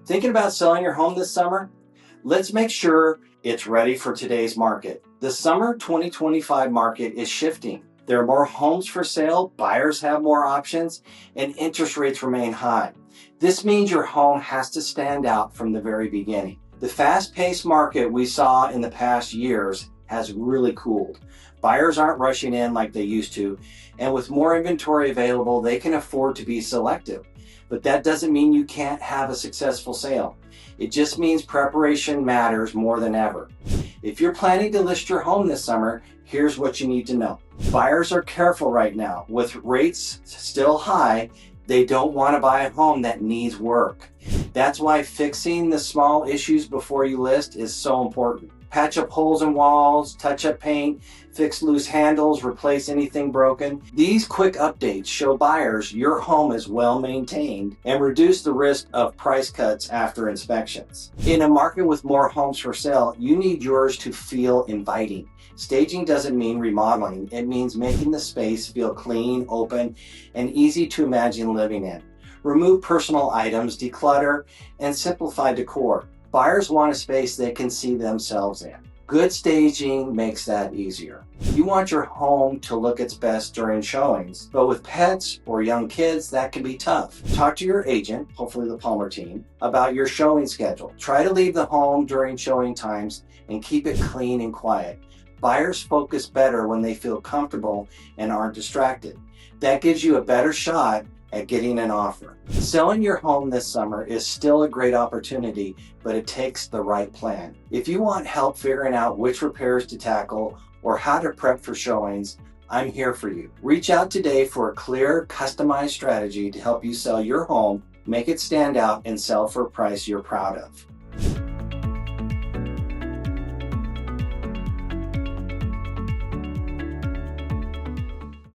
Thinking about selling your home this summer? Let's make sure it's ready for today's market. The summer 2025 market is shifting. There are more homes for sale, buyers have more options, and interest rates remain high. This means your home has to stand out from the very beginning. The fast-paced market we saw in the past years has really cooled. Buyers aren't rushing in like they used to, and with more inventory available, they can afford to be selective. But that doesn't mean you can't have a successful sale. It just means preparation matters more than ever. If you're planning to list your home this summer, here's what you need to know. Buyers are careful right now. With rates still high, they don't want to buy a home that needs work. That's why fixing the small issues before you list is so important. Patch up holes in walls, touch up paint, fix loose handles, replace anything broken. These quick updates show buyers your home is well maintained and reduce the risk of price cuts after inspections. In a market with more homes for sale, you need yours to feel inviting. Staging doesn't mean remodeling. It means making the space feel clean, open, and easy to imagine living in. Remove personal items, declutter, and simplify decor. Buyers want a space they can see themselves in. Good staging makes that easier. You want your home to look its best during showings, but with pets or young kids, that can be tough. Talk to your agent, hopefully the Palmer team, about your showing schedule. Try to leave the home during showing times and keep it clean and quiet. Buyers focus better when they feel comfortable and aren't distracted. That gives you a better shot at getting an offer. Selling your home this summer is still a great opportunity, but it takes the right plan. If you want help figuring out which repairs to tackle or how to prep for showings, I'm here for you. Reach out today for a clear, customized strategy to help you sell your home, make it stand out, and sell for a price you're proud of.